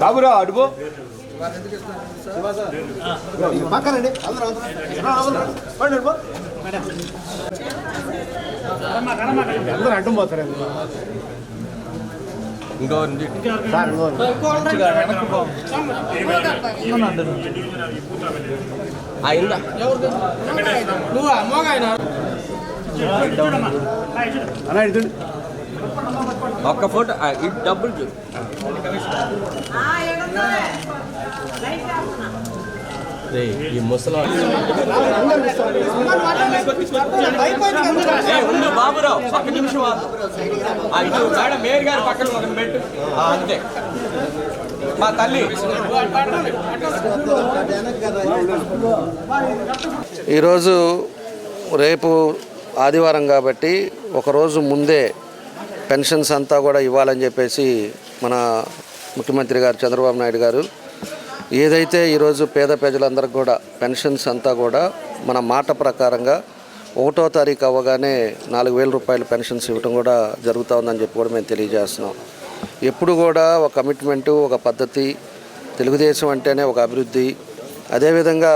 బాబురా అడుగు పక్కనండి అందరూ అడ్డం పోతారు ఒక్క ఫోటో డబ్బులు చూ ఈ ముసలా బాబురావు ఒక్క నిమిషం ఇటు మేడం మేయర్ గారి పక్కన ఒక పెట్టు అంతే మా తల్లి. ఈరోజు రేపు ఆదివారం కాబట్టి ఒకరోజు ముందే పెన్షన్స్ అంతా కూడా ఇవ్వాలని చెప్పేసి మన ముఖ్యమంత్రి గారు చంద్రబాబు నాయుడు గారు ఏదైతే ఈరోజు పేద ప్రజలందరికీ కూడా పెన్షన్స్ అంతా కూడా మన మాట ప్రకారంగా 1వ తారీఖు అవ్వగానే 4,000 రూపాయలు పెన్షన్స్ ఇవ్వడం కూడా జరుగుతూ ఉందని చెప్పి కూడా మేము తెలియజేస్తున్నాం. ఎప్పుడు కూడా ఒక కమిట్మెంటు, ఒక పద్ధతి, తెలుగుదేశం అంటేనే ఒక అభివృద్ధి. అదేవిధంగా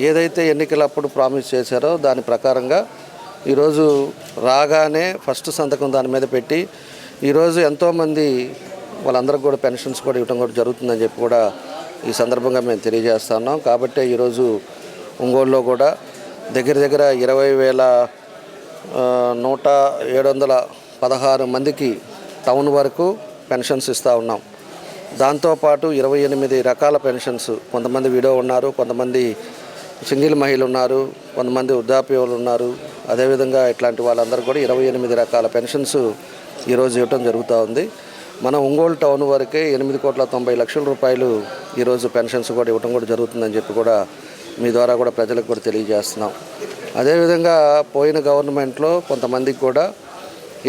ఏదైతే ఎన్నికలప్పుడు ప్రామిస్ చేశారో దాని ప్రకారంగా ఈరోజు రాగానే ఫస్ట్ సంతకం దాని మీద పెట్టి ఈరోజు ఎంతోమంది వాళ్ళందరికీ కూడా పెన్షన్స్ కూడా ఇవ్వడం కూడా జరుగుతుందని చెప్పి కూడా ఈ సందర్భంగా మేము తెలియజేస్తున్నాం. కాబట్టి ఈరోజు ఒంగోలులో కూడా దగ్గర 20,716 మందికి టౌన్ వరకు పెన్షన్స్ ఇస్తూ ఉన్నాం. దాంతోపాటు 28 రకాల పెన్షన్స్, కొంతమంది విడో ఉన్నారు, కొంతమంది సింగిల్ మహిళలు ఉన్నారు, కొంతమంది వృద్ధాప్యులు ఉన్నారు. అదేవిధంగా ఇట్లాంటి వాళ్ళందరూ కూడా 28 రకాల పెన్షన్స్ ఈరోజు ఇవ్వడం జరుగుతూ ఉంది. మన ఒంగోలు టౌన్ వరకే 8,90,00,000 రూపాయలు ఈరోజు పెన్షన్స్ కూడా ఇవ్వడం కూడా జరుగుతుందని చెప్పి కూడా మీ ద్వారా కూడా ప్రజలకు కూడా తెలియజేస్తున్నాం. అదేవిధంగా పోయిన గవర్నమెంట్లో కొంతమందికి కూడా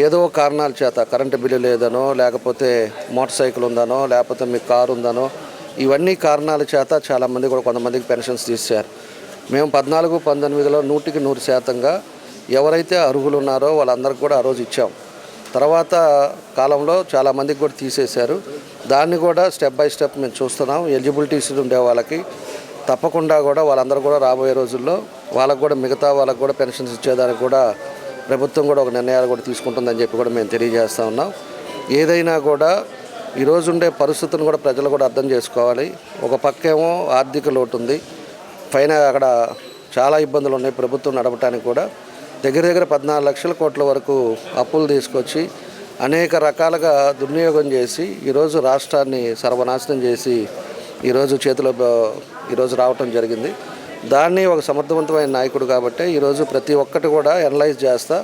ఏదో కారణాల చేత కరెంటు బిల్లు లేదనో, లేకపోతే మోటార్ సైకిల్ ఉందనో, లేకపోతే మీకు కారు ఉందనో, ఇవన్నీ కారణాల చేత చాలామంది కూడా కొంతమందికి పెన్షన్స్ తీశారు. మేము 14-19లో 100% ఎవరైతే అర్హులు ఉన్నారో వాళ్ళందరికీ కూడా ఆ రోజు ఇచ్చాం. తర్వాత కాలంలో చాలామందికి కూడా తీసేశారు. దాన్ని కూడా స్టెప్ బై స్టెప్ మేము చూస్తున్నాం. ఎలిజిబిలిటీస్ ఉండే వాళ్ళకి తప్పకుండా కూడా వాళ్ళందరూ కూడా రాబోయే రోజుల్లో వాళ్ళకు కూడా మిగతా వాళ్ళకు కూడా పెన్షన్స్ ఇచ్చేదానికి కూడా ప్రభుత్వం కూడా ఒక నిర్ణయాలు కూడా తీసుకుంటుందని చెప్పి కూడా మేము తెలియజేస్తూ ఉన్నాం. ఏదైనా కూడా ఈరోజు ఉండే పరిస్థితులను కూడా ప్రజలు కూడా అర్థం చేసుకోవాలి. ఒక పక్కేమో ఆర్థిక లోటు ఉంది, పైన అక్కడ చాలా ఇబ్బందులు ఉన్నాయి. ప్రభుత్వం నడపడానికి కూడా దగ్గర 14 లక్షల కోట్ల వరకు అప్పులు తీసుకొచ్చి అనేక రకాలుగా దుర్వినియోగం చేసి ఈరోజు రాష్ట్రాన్ని సర్వనాశనం చేసి ఈరోజు ఈరోజు రావటం జరిగింది. దాన్ని ఒక సమర్థవంతమైన నాయకుడు కాబట్టి ఈరోజు ప్రతి ఒక్కటి కూడా అనలైజ్ చేస్తా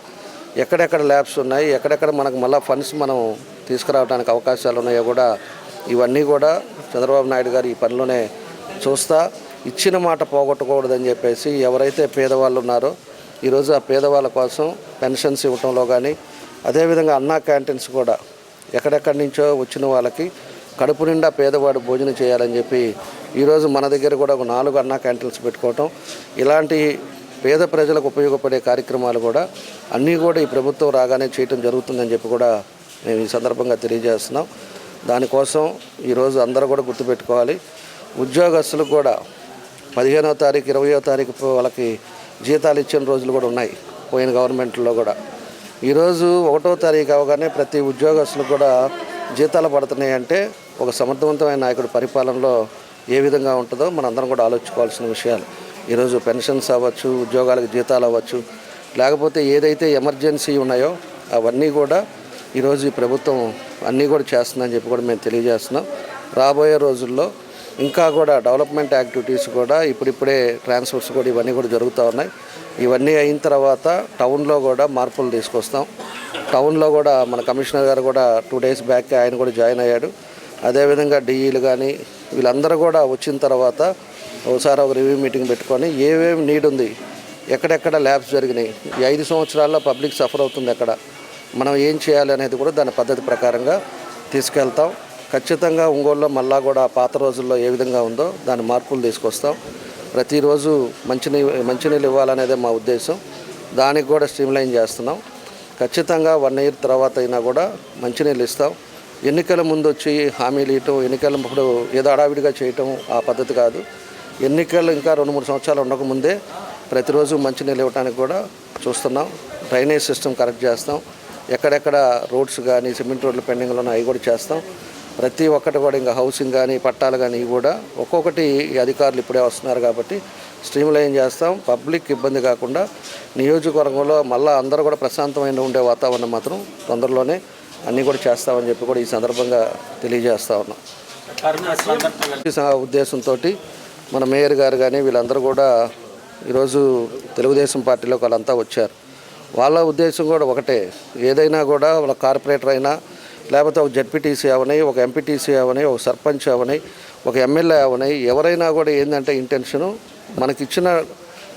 ఎక్కడెక్కడ ల్యాబ్స్ ఉన్నాయి, ఎక్కడెక్కడ మనకు మళ్ళీ ఫండ్స్ మనం తీసుకురావడానికి అవకాశాలు ఉన్నాయో కూడా ఇవన్నీ కూడా చంద్రబాబు నాయుడు గారు ఈ పనిలోనే చూస్తా. ఇచ్చిన మాట పోగొట్టకూడదని చెప్పేసి ఎవరైతే పేదవాళ్ళు ఉన్నారో ఈరోజు ఆ పేదవాళ్ళ కోసం పెన్షన్స్ ఇవ్వటంలో కానీ, అదేవిధంగా అన్నా క్యాంటీన్స్ కూడా ఎక్కడెక్కడి నుంచో వచ్చిన వాళ్ళకి కడుపు నిండా పేదవాడు భోజనం చేయాలని చెప్పి ఈరోజు మన దగ్గర కూడా ఒక 4 అన్నా క్యాంటీన్స్ పెట్టుకోవటం, ఇలాంటి పేద ప్రజలకు ఉపయోగపడే కార్యక్రమాలు కూడా అన్నీ కూడా ఈ ప్రభుత్వం రాగానే చేయటం జరుగుతుందని చెప్పి కూడా మేము ఈ సందర్భంగా తెలియజేస్తున్నాం. దానికోసం ఈరోజు అందరూ కూడా గుర్తుపెట్టుకోవాలి. ఉద్యోగస్తులు కూడా 15వ తారీఖు 20వ తారీఖు వాళ్ళకి జీతాలు ఇచ్చిన రోజులు కూడా ఉన్నాయి పోయిన గవర్నమెంట్లో కూడా. ఈరోజు 1వ తారీఖు అవగానే ప్రతి ఉద్యోగస్తులు కూడా జీతాలు పడుతున్నాయి అంటే ఒక సమర్థవంతమైన నాయకుడి పరిపాలనలో ఏ విధంగా ఉంటుందో మనందరం కూడా ఆలోచించుకోవాల్సిన విషయాలు. ఈరోజు పెన్షన్స్ అవ్వచ్చు, ఉద్యోగాలకు జీతాలు అవ్వచ్చు, లేకపోతే ఏదైతే ఎమర్జెన్సీ ఉన్నాయో అవన్నీ కూడా ఈరోజు ఈ ప్రభుత్వం అన్నీ కూడా చేస్తుందని చెప్పి కూడా మేము తెలియజేస్తున్నాం. రాబోయే రోజుల్లో ఇంకా కూడా డెవలప్మెంట్ యాక్టివిటీస్ కూడా ఇప్పుడిప్పుడే ట్రాన్స్ఫర్స్ కూడా ఇవన్నీ కూడా జరుగుతూ ఉన్నాయి. ఇవన్నీ అయిన తర్వాత టౌన్లో కూడా మార్పులు తీసుకొస్తాం. టౌన్లో కూడా మన కమిషనర్ గారు కూడా 2 డేస్ బ్యాక్ ఆయన కూడా జాయిన్ అయ్యాడు. అదేవిధంగా డిఈలు కానీ వీళ్ళందరూ కూడా వచ్చిన తర్వాత ఒకసారి ఒక రివ్యూ మీటింగ్ పెట్టుకొని ఏమేమి నీడ్ ఉంది, ఎక్కడెక్కడ ల్యాబ్స్ జరిగినాయి, ఈ 5 సంవత్సరాల్లో పబ్లిక్ సఫర్ అవుతుంది ఎక్కడ, మనం ఏం చేయాలి అనేది కూడా దాని పద్ధతి ప్రకారంగా తీసుకెళ్తాం. ఖచ్చితంగా ఒంగోలులో మళ్ళా కూడా పాత రోజుల్లో ఏ విధంగా ఉందో దాని మార్పులు తీసుకొస్తాం. ప్రతిరోజు మంచినీళ్ళు ఇవ్వాలనేదే మా ఉద్దేశం. దానికి కూడా స్ట్రీమ్లైన్ చేస్తున్నాం. ఖచ్చితంగా 1 ఇయర్ తర్వాత అయినా కూడా మంచినీళ్ళు ఇస్తాం. ఎన్నికల ముందు వచ్చి హామీలు ఇవ్వటం, ఎన్నికల ఇప్పుడు ఏదో అడావిడిగా చేయటం ఆ పద్ధతి కాదు. ఎన్నికలు ఇంకా 2-3 సంవత్సరాలు ఉండకముందే ప్రతిరోజు మంచినీళ్ళు ఇవ్వడానికి కూడా చూస్తున్నాం. డ్రైనేజ్ సిస్టమ్ కరెక్ట్ చేస్తాం. ఎక్కడెక్కడ రోడ్స్ కానీ సిమెంట్ రోడ్లు పెండింగ్లో ఉన్నాయి అవి కూడా చేస్తాం. ప్రతి ఒక్కటి కూడా ఇంకా హౌసింగ్ కానీ పట్టాలు కానీ ఇవి కూడా ఒక్కొక్కటి ఈ అధికారులు ఇప్పుడే వస్తున్నారు కాబట్టి స్ట్రీమ్లైన్ చేస్తాం. పబ్లిక్ ఇబ్బంది కాకుండా నియోజకవర్గంలో మళ్ళీ అందరూ కూడా ప్రశాంతమైన ఉండే వాతావరణం మాత్రం తొందరలోనే అన్నీ కూడా చేస్తామని చెప్పి కూడా ఈ సందర్భంగా తెలియజేస్తా ఉన్నాం. ఉద్దేశంతో మన మేయర్ గారు కానీ వీళ్ళందరూ కూడా ఈరోజు తెలుగుదేశం పార్టీలోకి వాళ్ళంతా వచ్చారు. వాళ్ళ ఉద్దేశం కూడా ఒకటే, ఏదైనా కూడా వాళ్ళ కార్పొరేటర్ అయినా లేకపోతే ఒక జడ్పీటీసీ అవని, ఒక ఎంపీటీసీ అవని, ఒక సర్పంచ్ అవని, ఒక ఎమ్మెల్యే అవని, ఎవరైనా కూడా ఏంటంటే ఇంటెన్షను మనకిచ్చిన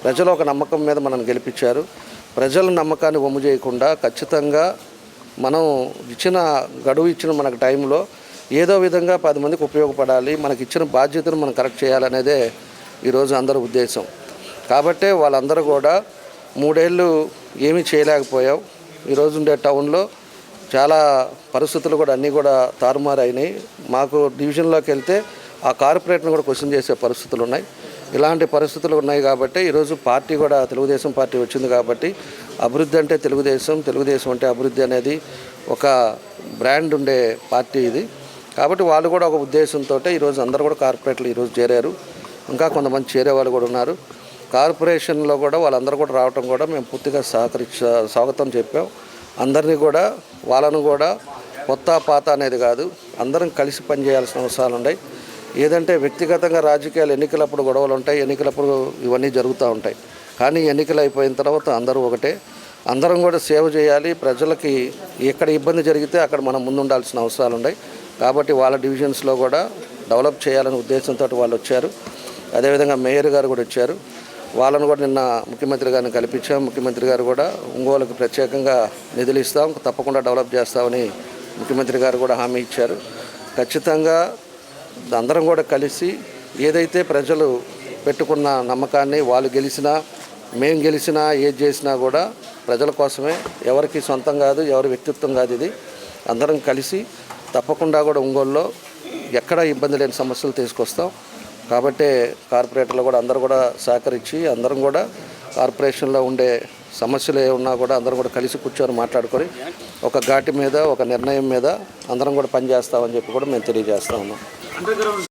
ప్రజలు ఒక నమ్మకం మీద మనల్ని గెలిపించారు. ప్రజల నమ్మకాన్ని వమ్ము చేయకుండా ఖచ్చితంగా మనం ఇచ్చిన గడువు ఇచ్చిన మనకు టైంలో ఏదో విధంగా 10 మందికి ఉపయోగపడాలి, మనకి ఇచ్చిన బాధ్యతను మనం కరెక్ట్ చేయాలనేదే ఈరోజు అందరి ఉద్దేశం. కాబట్టే వాళ్ళందరూ కూడా 3 ఏళ్ళు ఏమీ చేయలేకపోయాం. ఈరోజు ఉండే టౌన్లో చాలా పరిస్థితులు కూడా అన్నీ కూడా తారుమారు అయినాయి. మాకు డివిజన్లోకి వెళ్తే ఆ కార్పొరేట్ను కూడా క్వశ్చన్ చేసే పరిస్థితులు ఉన్నాయి. ఇలాంటి పరిస్థితులు ఉన్నాయి కాబట్టి ఈరోజు పార్టీ కూడా తెలుగుదేశం పార్టీ వచ్చింది కాబట్టి అభివృద్ధి అంటే తెలుగుదేశం, తెలుగుదేశం అంటే అభివృద్ధి అనేది ఒక బ్రాండ్ ఉండే పార్టీ ఇది. కాబట్టి వాళ్ళు కూడా ఒక ఉద్దేశంతో ఈరోజు అందరూ కూడా కార్పొరేట్లు ఈరోజు చేరారు. ఇంకా కొంతమంది చేరే వాళ్ళు కూడా ఉన్నారు. కార్పొరేషన్లో కూడా వాళ్ళందరూ కూడా రావటం కూడా మేము పూర్తిగా స్వాగతం చెప్పాం. అందరినీ కూడా వాళ్ళను కూడా కొత్త పాత అనేది కాదు, అందరం కలిసి పనిచేయాల్సిన అవసరాలు ఉన్నాయి. ఏదంటే వ్యక్తిగతంగా రాజకీయాలు ఎన్నికలప్పుడు గొడవలు ఉంటాయి, ఎన్నికలప్పుడు ఇవన్నీ జరుగుతూ ఉంటాయి. కానీ ఎన్నికలు అయిపోయిన తర్వాత అందరూ ఒకటే, అందరం కూడా సేవ చేయాలి. ప్రజలకి ఎక్కడ ఇబ్బంది జరిగితే అక్కడ మనం ముందుండాల్సిన అవసరాలు ఉన్నాయి. కాబట్టి వాళ్ళ డివిజన్స్లో కూడా డెవలప్ చేయాలనే ఉద్దేశంతో వాళ్ళు వచ్చారు. అదేవిధంగా మేయర్ గారు కూడా వచ్చారు. వాళ్ళను కూడా నిన్న ముఖ్యమంత్రి గారిని కల్పించాం. ముఖ్యమంత్రి గారు కూడా ఒంగోలుకి ప్రత్యేకంగా నిధులు ఇస్తాం, తప్పకుండా డెవలప్ చేస్తామని ముఖ్యమంత్రి గారు కూడా హామీ ఇచ్చారు. ఖచ్చితంగా అందరం కూడా కలిసి ఏదైతే ప్రజలు పెట్టుకున్న నమ్మకాన్ని వాళ్ళు గెలిచినా మేము గెలిచినా ఏది చేసినా కూడా ప్రజల కోసమే, ఎవరికి సొంతం కాదు, ఎవరి వ్యక్తిత్వం కాదు ఇది. అందరం కలిసి తప్పకుండా కూడా ఒంగోలులో ఎక్కడ ఇబ్బంది లేని సమస్యలు తీసుకొస్తాం. కాబట్టి కార్పొరేటర్లు కూడా అందరూ కూడా సహకరించి అందరం కూడా కార్పొరేషన్లో ఉండే సమస్యలు ఏమున్నా కూడా అందరం కూడా కలిసి కూర్చొని మాట్లాడుకొని ఒక ఘాటి మీద ఒక నిర్ణయం మీద అందరం కూడా పనిచేస్తామని చెప్పి కూడా మేము తెలియజేస్తా ఉన్నాం.